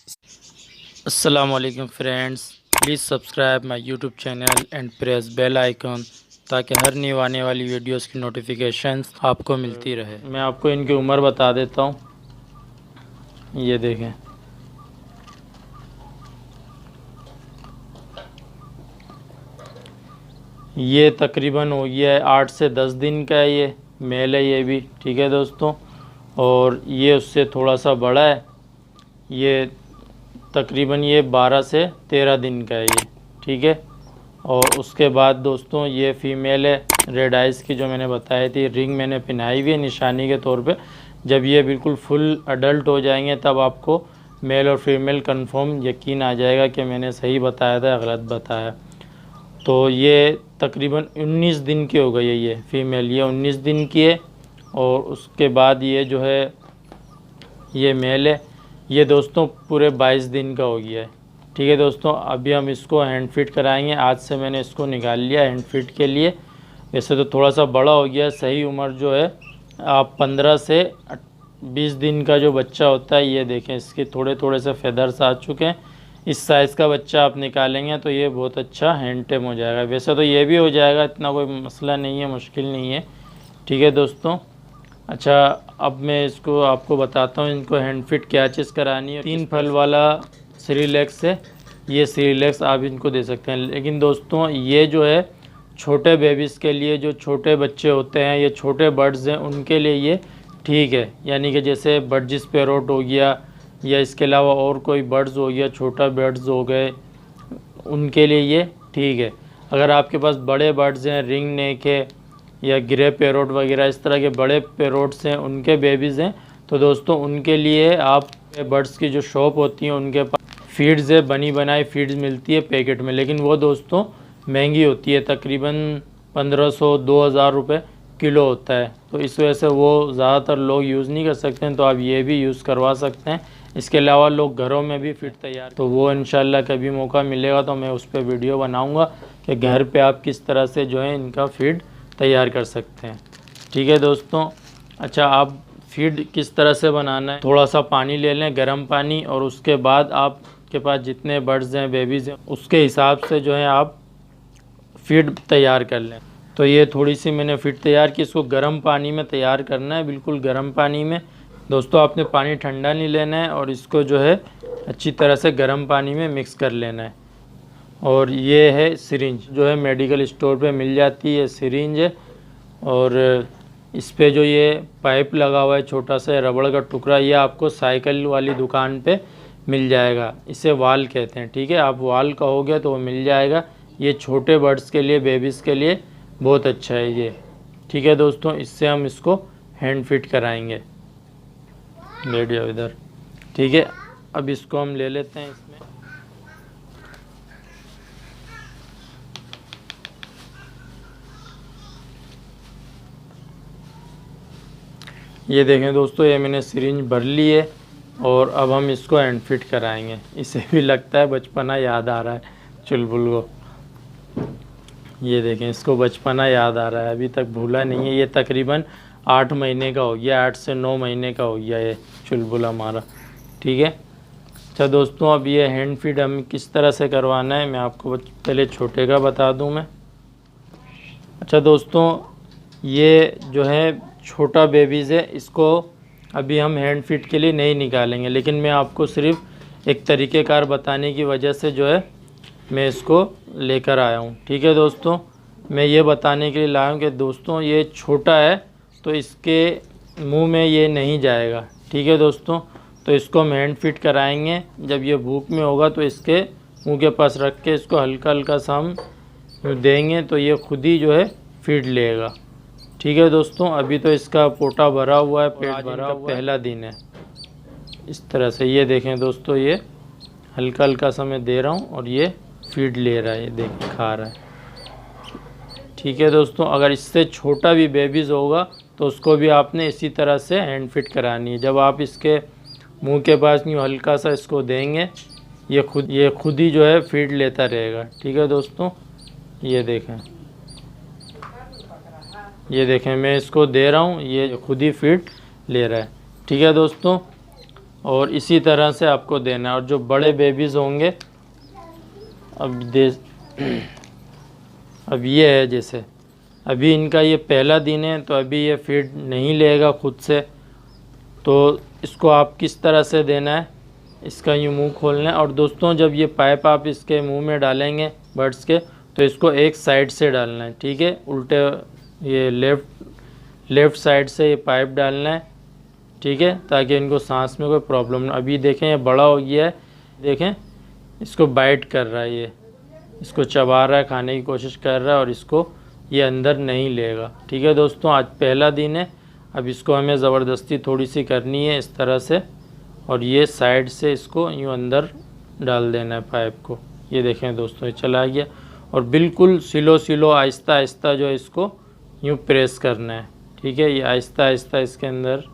अस्सलामुअलैकुम friends, please subscribe my YouTube channel and press bell icon ताकि हर new आने वाली वीडियोस की नोटिफिकेशंस आपको मिलती रहे। मैं आपको इनकी उम्र बता देता हूँ। ये देखें, ये तकरीबन हो गया है 8 से 10 दिन का है। ये मेल है ये भी, ठीक है दोस्तों। और ये उससे थोड़ा सा बड़ा है, ये तकरीबन ये 12 से 13 दिन का है ये, ठीक है। और उसके बाद दोस्तों ये फ़ीमेल है, रेड आइज़ की, जो मैंने बताई थी। रिंग मैंने पहनाई हुई है निशानी के तौर पे। जब ये बिल्कुल फुल अडल्ट हो जाएंगे तब आपको मेल और फीमेल कंफर्म यकीन आ जाएगा कि मैंने सही बताया था या गलत बताया। तो ये तकरीबन 19 दिन की हो गई है ये फ़ीमेल, ये 19 दिन की है। और उसके बाद ये जो है ये मेल है, ये दोस्तों पूरे 22 दिन का हो गया है, ठीक है दोस्तों। अभी हम इसको हैंड फिट कराएंगे। आज से मैंने इसको निकाल लिया हैंड फिट के लिए। वैसे तो थोड़ा सा बड़ा हो गया, सही उम्र जो है आप 15 से 20 दिन का जो बच्चा होता है, ये देखें इसके थोड़े थोड़े से फेदर्स आ चुके हैं। इस साइज़ का बच्चा आप निकालेंगे तो ये बहुत अच्छा हैंड टेम हो जाएगा। वैसे तो ये भी हो जाएगा, इतना कोई मसला नहीं है, मुश्किल नहीं है, ठीक है दोस्तों। अच्छा, अब मैं इसको आपको बताता हूँ इनको हैंड फिट क्या चीज़ करानी है। 3 फल वाला सीरिलेक्स है, ये सीरिलेक्स आप इनको दे सकते हैं। लेकिन दोस्तों ये जो है छोटे बेबीज़ के लिए, जो छोटे बच्चे होते हैं, ये छोटे बर्ड्स हैं, उनके लिए ये ठीक है। यानी कि जैसे बर्जिस पैरोट हो गया या इसके अलावा और कोई बर्ड्स हो गया, छोटा बर्ड्स हो गए, उनके लिए ये ठीक है। अगर आपके पास बड़े बर्ड्स हैं, रिंग नेक है या ग्रे पैरोट वगैरह, इस तरह के बड़े पैरोट्स हैं, उनके बेबीज़ हैं, तो दोस्तों उनके लिए आप बर्ड्स की जो शॉप होती हैं उनके पास फीड्स है, बनी बनाई फीड्स मिलती है पैकेट में। लेकिन वो दोस्तों महंगी होती है, तकरीबन 1500-2000 रुपये किलो होता है। तो इस वजह से वो ज़्यादातर लोग यूज़ नहीं कर सकते हैं, तो आप ये भी यूज़ करवा सकते हैं। इसके अलावा लोग घरों में भी फिट तैयार, तो वो इंशाल्लाह कभी मौका मिलेगा तो मैं उस पर वीडियो बनाऊंगा कि घर पे आप किस तरह से जो है इनका फीड तैयार कर सकते हैं, ठीक है दोस्तों। अच्छा, आप फीड किस तरह से बनाना है, थोड़ा सा पानी ले लें, गर्म पानी, और उसके बाद आपके पास जितने बर्ड्स हैं, बेबीज़ हैं, उसके हिसाब से जो है आप फीड तैयार कर लें। तो ये थोड़ी सी मैंने फीड तैयार की, इसको गर्म पानी में तैयार करना है, बिल्कुल गर्म पानी में दोस्तों। आपने पानी ठंडा नहीं लेना है, और इसको जो है अच्छी तरह से गर्म पानी में मिक्स कर लेना है। और ये है सिरिंज, जो है मेडिकल स्टोर पे मिल जाती है सिरिंज है। और इस पे जो ये पाइप लगा हुआ है, छोटा सा रबड़ का टुकड़ा, ये आपको साइकिल वाली दुकान पे मिल जाएगा। इसे वाल कहते हैं, ठीक है। आप वाल कहोगे तो वो मिल जाएगा। ये छोटे बर्ड्स के लिए, बेबीज़ के लिए बहुत अच्छा है ये, ठीक है दोस्तों। इससे हम इसको हैंड फिट कराएंगे। बैठ जाओ इधर, ठीक है। अब इसको हम ले लेते हैं इसमें। ये देखें दोस्तों, ये मैंने सिरिंज भर ली है, और अब हम इसको हैंड फिट कराएंगे। इसे भी लगता है बचपना याद आ रहा है चुलबुल को। ये देखें, इसको बचपना याद आ रहा है, अभी तक भूला नहीं है। ये तकरीबन 8 महीने का हो गया, 8 से 9 महीने का हो गया ये चुलबुल हमारा, ठीक है। अच्छा दोस्तों, अब ये हैंड फीड हम किस तरह से करवाना है मैं आपको पहले छोटे का बता दूं मैं। अच्छा दोस्तों, ये जो है छोटा बेबीज़ है, इसको अभी हम हैंड फीड के लिए नहीं निकालेंगे, लेकिन मैं आपको सिर्फ एक तरीक़ेकार बताने की वजह से जो है मैं इसको लेकर आया हूँ, ठीक है दोस्तों। मैं ये बताने के लिए लाया हूँ कि दोस्तों ये छोटा है तो इसके मुंह में ये नहीं जाएगा, ठीक है दोस्तों। तो इसको हम हैंड फिट कराएंगे। जब ये भूख में होगा तो इसके मुंह के पास रख के इसको हल्का हल्का सा हम देंगे तो ये खुद ही जो है फीड लेगा, ठीक है दोस्तों। अभी तो इसका पोटा भरा हुआ है, पेट भरा हुआ, पहला दिन है। इस तरह से ये देखें दोस्तों, ये हल्का हल्का सा मैं दे रहा हूँ और ये फीड ले रहा है, ये देखें खा रहा है, ठीक है दोस्तों। अगर इससे छोटा भी बेबीज़ होगा तो उसको भी आपने इसी तरह से हैंड फिट करानी है। जब आप इसके मुंह के पास यूँ हल्का सा इसको देंगे, ये खुद ही जो है फीड लेता रहेगा, ठीक है दोस्तों। ये देखें, मैं इसको दे रहा हूँ, ये खुद ही फीड ले रहा है, ठीक है दोस्तों। और इसी तरह से आपको देना है। और जो बड़े बेबीज़ होंगे, अब ये है, जैसे अभी इनका ये पहला दिन है तो अभी ये फीड नहीं लेगा खुद से, तो इसको आप किस तरह से देना है, इसका यूँ मुंह खोलना है। और दोस्तों जब ये पाइप आप इसके मुंह में डालेंगे बर्ड्स के, तो इसको एक साइड से डालना है, ठीक है, उल्टे, ये लेफ़्ट साइड से ये पाइप डालना है, ठीक है, ताकि इनको सांस में कोई प्रॉब्लम ना। अभी देखें ये बड़ा हो गया है, देखें इसको बाइट कर रहा है, ये इसको चबा रहा है, खाने की कोशिश कर रहा है, और इसको ये अंदर नहीं लेगा। ठीक है दोस्तों, आज पहला दिन है। अब इसको हमें ज़बरदस्ती थोड़ी सी करनी है इस तरह से, और ये साइड से इसको यूँ अंदर डाल देना है पाइप को। ये देखें दोस्तों, ये चला गया। और बिल्कुल स्लो आहिस्ता आहिस्ता जो है इसको यूँ प्रेस करना है, ठीक है, ये आहिस्ता आहिस्ता इसके अंदर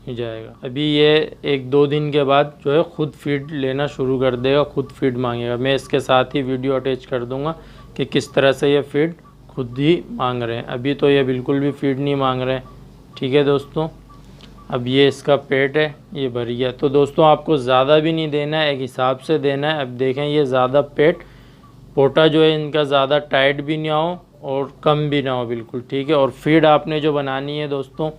ही जाएगा। अभी ये 1-2 दिन के बाद जो है खुद फीड लेना शुरू कर देगा, खुद फीड मांगेगा। मैं इसके साथ ही वीडियो अटैच कर दूंगा कि किस तरह से ये फीड खुद ही मांग रहे हैं। अभी तो ये बिल्कुल भी फीड नहीं मांग रहे हैं। ठीक है दोस्तों, अब ये इसका पेट है, ये भर गया। तो दोस्तों आपको ज़्यादा भी नहीं देना है, एक हिसाब से देना है। अब देखें ये ज़्यादा पेट पोटा जो है इनका ज़्यादा टाइट भी ना हो और कम भी ना हो, बिल्कुल ठीक है। और फीड आपने जो बनानी है दोस्तों,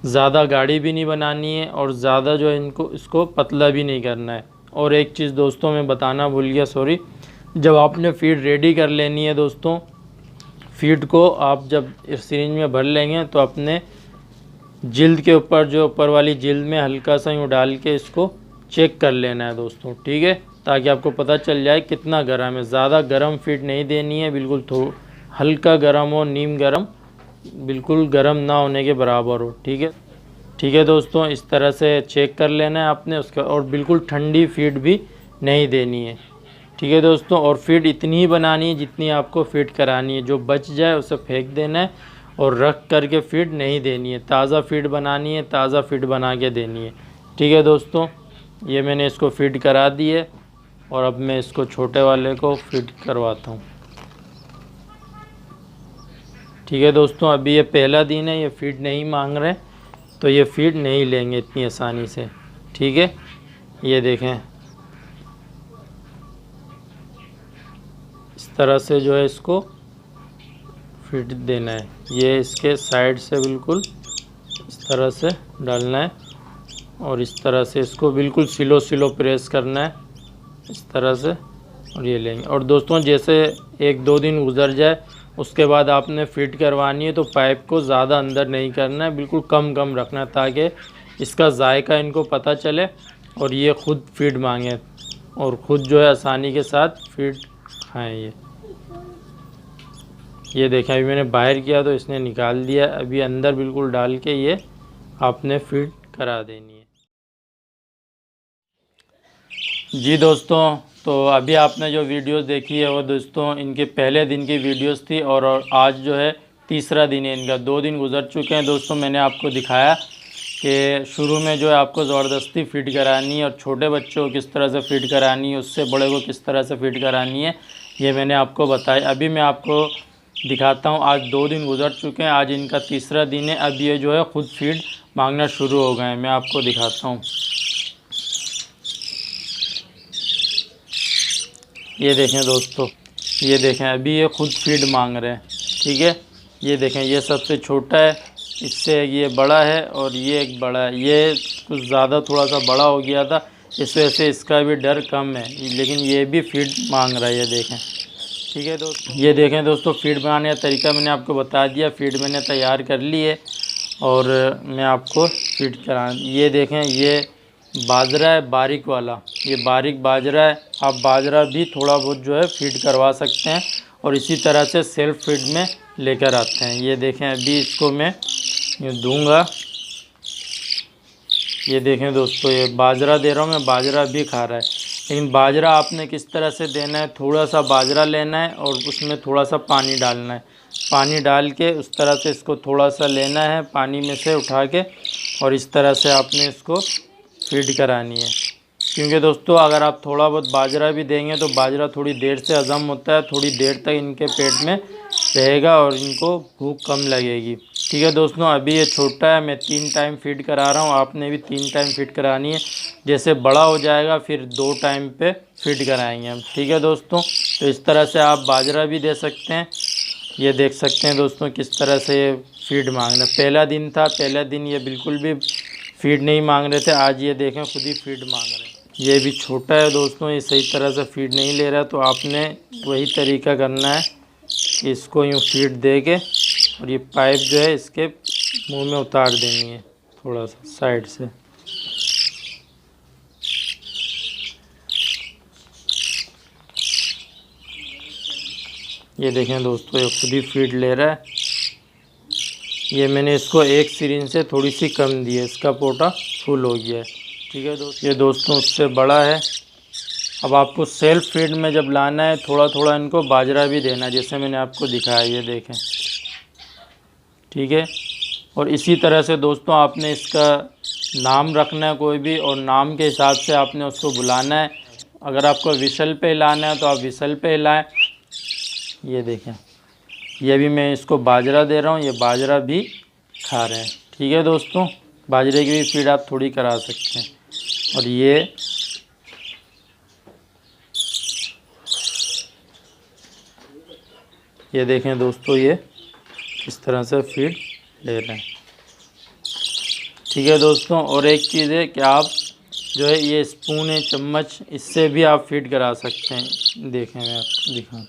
ज़्यादा गाढ़ी भी नहीं बनानी है और ज़्यादा जो है इसको पतला भी नहीं करना है। और एक चीज़ दोस्तों मैं बताना भूल गया, सॉरी, जब आपने फीड रेडी कर लेनी है दोस्तों, फीड को आप जब सिरिंज में भर लेंगे तो अपने जिल्द के ऊपर, जो ऊपर वाली जिल्द में हल्का सा यूँ डाल के इसको चेक कर लेना है दोस्तों, ठीक है, ताकि आपको पता चल जाए कितना गर्म है। ज़्यादा गर्म फीड नहीं देनी है, बिल्कुल हल्का गर्म हो, नीम गर्म, बिल्कुल गर्म ना होने के बराबर हो। ठीक है, ठीक है दोस्तों, इस तरह से चेक कर लेना है आपने उसका। और बिल्कुल ठंडी फीड भी नहीं देनी है, ठीक है दोस्तों। और फीड इतनी ही बनानी है जितनी आपको फीड करानी है, जो बच जाए उसे फेंक देना है और रख करके फीड नहीं देनी है। ताज़ा फीड बनानी है, ताज़ा फीड बना के देनी है। ठीक है दोस्तों, ये मैंने इसको फीड करा दी है और अब मैं इसको छोटे वाले को फीड करवाता हूँ। ठीक है दोस्तों, अभी ये पहला दिन है, ये फीड नहीं मांग रहे, तो ये फीड नहीं लेंगे इतनी आसानी से। ठीक है, ये देखें इस तरह से जो है इसको फीड देना है। ये इसके साइड से बिल्कुल इस तरह से डालना है और इस तरह से इसको बिल्कुल स्लो प्रेस करना है इस तरह से, और ये लेंगे। और दोस्तों जैसे 1-2 दिन गुजर जाए उसके बाद आपने फीड करवानी है, तो पाइप को ज़्यादा अंदर नहीं करना है, बिल्कुल कम रखना है, ताकि इसका जायका इनको पता चले और ये खुद फीड मांगे और ख़ुद जो है आसानी के साथ फीड खाएँ। ये देखें, अभी मैंने बाहर किया तो इसने निकाल दिया। अभी अंदर बिल्कुल डाल के ये आपने फीड करा देनी है। जी दोस्तों, तो अभी आपने जो वीडियोस देखी है वो दोस्तों इनके पहले दिन की वीडियोस थी, और आज जो है तीसरा दिन है इनका। 2 दिन गुजर चुके हैं दोस्तों। मैंने आपको दिखाया कि शुरू में जो है आपको ज़बरदस्ती फ़ीड करानी है और छोटे बच्चों को किस तरह से फ़ीड करानी है, उससे बड़े को किस तरह से फ़ीड करानी है, ये मैंने आपको बताया। अभी मैं आपको दिखाता हूँ, आज 2 दिन गुजर चुके हैं, आज इनका तीसरा दिन है। अब ये जो है ख़ुद फीड मांगना शुरू हो गए हैं। मैं आपको दिखाता हूँ, ये देखें दोस्तों, ये देखें अभी ये ख़ुद फीड मांग रहे हैं। ठीक है, ये देखें, ये सबसे छोटा है, इससे ये बड़ा है और ये एक बड़ा है। ये कुछ ज़्यादा थोड़ा सा बड़ा हो गया था, इस वजह से इसका भी डर कम है, लेकिन ये भी फीड मांग रहा है, ये देखें। ठीक है दोस्तों, ये देखें दोस्तों, फीड बनाने का तरीका मैंने आपको बता दिया। फीड मैंने तैयार कर ली है और मैं आपको फीड करा। ये देखें, ये बाजरा है बारीक वाला, ये बारीक बाजरा है। आप बाजरा भी थोड़ा बहुत जो है फीड करवा सकते हैं और इसी तरह से सेल्फ फीड में लेकर आते हैं। ये देखें, अभी इसको मैं यूँ दूंगा। ये देखें दोस्तों, ये बाजरा दे रहा हूँ मैं, बाजरा भी खा रहा है। लेकिन बाजरा आपने किस तरह से देना है, थोड़ा सा बाजरा लेना है और उसमें थोड़ा सा पानी डालना है। पानी डाल के उस तरह से इसको थोड़ा सा लेना है पानी में से उठा के, और इस तरह से आपने इसको फीड करानी है। क्योंकि दोस्तों अगर आप थोड़ा बहुत बाजरा भी देंगे तो बाजरा थोड़ी देर से हज़म होता है, थोड़ी देर तक इनके पेट में रहेगा और इनको भूख कम लगेगी। ठीक है दोस्तों, अभी ये छोटा है, मैं 3 टाइम फीड करा रहा हूँ, आपने भी 3 टाइम फीड करानी है। जैसे बड़ा हो जाएगा फिर 2 टाइम पे फीड कराएंगे हम। ठीक है दोस्तों, तो इस तरह से आप बाजरा भी दे सकते हैं। ये देख सकते हैं दोस्तों किस तरह से ये फीड मांग रहे। पहला दिन था, पहला दिन ये बिल्कुल भी फीड नहीं मांग रहे थे, आज ये देखें खुद ही फीड मांग रहे हैं। ये भी छोटा है दोस्तों, ये सही तरह से फीड नहीं ले रहा, तो आपने वही तरीका करना है कि इसको यूँ फीड दे के और ये पाइप जो है इसके मुंह में उतार देनी है थोड़ा सा साइड से। ये देखें दोस्तों ये खुद ही फीड ले रहा है। ये मैंने इसको एक सिरिंज से थोड़ी सी कम दी है, इसका पोटा फुल हो गया है। ठीक है दोस्तों, ये दोस्तों उससे बड़ा है। अब आपको सेल्फ फीड में जब लाना है थोड़ा थोड़ा इनको बाजरा भी देना है, जैसे मैंने आपको दिखाया, ये देखें। ठीक है, और इसी तरह से दोस्तों आपने इसका नाम रखना है कोई भी, और नाम के हिसाब से आपने उसको बुलाना है। अगर आपको विसल पे हिलाना है तो आप विसल पे हिलाएं। ये देखें, ये भी मैं इसको बाजरा दे रहा हूँ, ये बाजरा भी खा रहे हैं। ठीक है दोस्तों, बाजरे की भी फीड आप थोड़ी करा सकते हैं। और ये देखें दोस्तों ये इस तरह से फीड ले रहे हैं। ठीक है दोस्तों, और एक चीज़ है कि आप जो है ये स्पून है, चम्मच, इससे भी आप फीड करा सकते हैं। देखें मैं आपको दिखाता हूँ,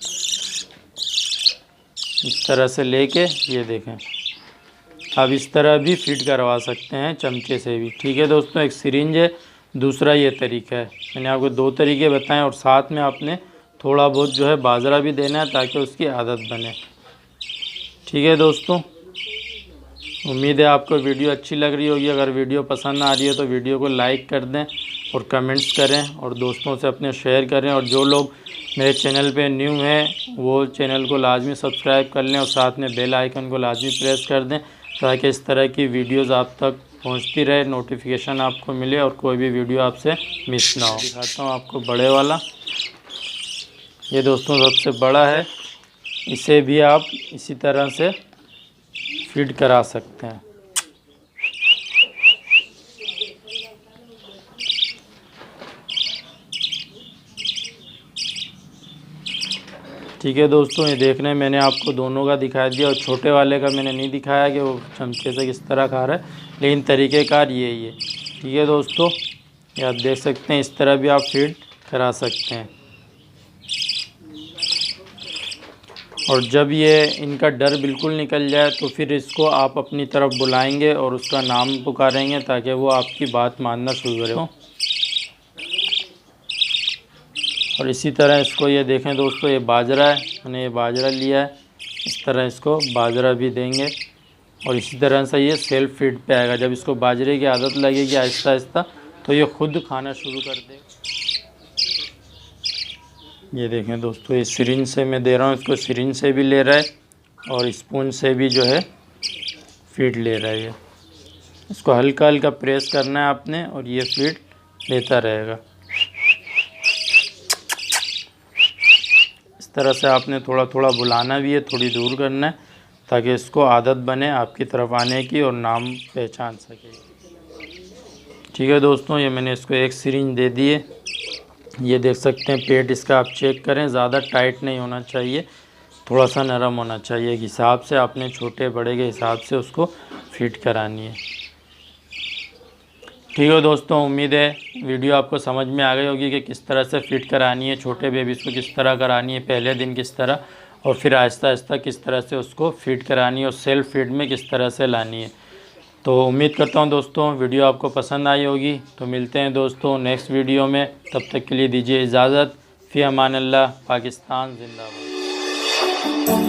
इस तरह से लेके ये देखें, आप इस तरह भी फीड करवा सकते हैं चमचे से भी। ठीक है दोस्तों, एक सिरिंज है, दूसरा ये तरीका है। मैंने आपको 2 तरीके बताएं, और साथ में आपने थोड़ा बहुत जो है बाजरा भी देना है ताकि उसकी आदत बने। ठीक है दोस्तों, उम्मीद है आपको वीडियो अच्छी लग रही होगी। अगर वीडियो पसंद आ रही है तो वीडियो को लाइक कर दें और कमेंट्स करें और दोस्तों से अपने शेयर करें। और जो लोग मेरे चैनल पे न्यू हैं वो चैनल को लाजमी सब्सक्राइब कर लें और साथ में बेल आइकन को लाजमी प्रेस कर दें ताकि इस तरह की वीडियोस आप तक पहुंचती रहे, नोटिफिकेशन आपको मिले और कोई भी वीडियो आपसे मिस ना हो। दिखाता हूँ आपको बड़े वाला, ये दोस्तों सबसे बड़ा है, इसे भी आप इसी तरह से फीड करा सकते हैं। ठीक है दोस्तों, ये देखने मैंने आपको दोनों का दिखा दिया, और छोटे वाले का मैंने नहीं दिखाया कि वो चमचे से किस तरह खा रहा है, लेकिन तरीक़ेकार यही है। ठीक है दोस्तों, ये आप देख सकते हैं, इस तरह भी आप फीड करा सकते हैं। और जब ये इनका डर बिल्कुल निकल जाए तो फिर इसको आप अपनी तरफ बुलाएंगे और उसका नाम पुकारेंगे ताकि वो आपकी बात मानना शुरू करे। और इसी तरह इसको ये देखें दोस्तों, ये बाजरा है, मैंने ये बाजरा लिया है, इस तरह इसको बाजरा भी देंगे और इसी तरह से ये सेल्फ फीड पे आएगा। जब इसको बाजरे की आदत लगेगी आहिस्ता आहिस्ता तो ये खुद खाना शुरू कर देगा। ये देखें दोस्तों, ये सिरिंज से मैं दे रहा हूँ इसको, सिरिंज से भी ले रहा है और स्पून से भी जो है फीड ले रहा है। ये इसको हल्का हल्का प्रेस करना है आपने और ये फीड लेता रहेगा। इस तरह से आपने थोड़ा थोड़ा बुलाना भी है, थोड़ी दूर करना है ताकि इसको आदत बने आपकी तरफ आने की और नाम पहचान सके। ठीक है दोस्तों, ये मैंने इसको एक सिरिंज दे दी है। ये देख सकते हैं पेट इसका आप चेक करें, ज़्यादा टाइट नहीं होना चाहिए, थोड़ा सा नरम होना चाहिए। एक हिसाब से आपने छोटे बड़े के हिसाब से उसको फिट करानी है। ठीक है दोस्तों, उम्मीद है वीडियो आपको समझ में आ गई होगी कि किस तरह से फिट करानी है, छोटे बेबीज़ को किस तरह करानी है, पहले दिन किस तरह और फिर आहिस्ता आहिस्ता किस तरह से उसको फिट करानी है और सेल्फ फीड में किस तरह से लानी है। तो उम्मीद करता हूँ दोस्तों वीडियो आपको पसंद आई होगी। तो मिलते हैं दोस्तों नेक्स्ट वीडियो में, तब तक के लिए दीजिए इजाज़त। फ़ी अमान अल्लाह। पाकिस्तान जिंदाबाद।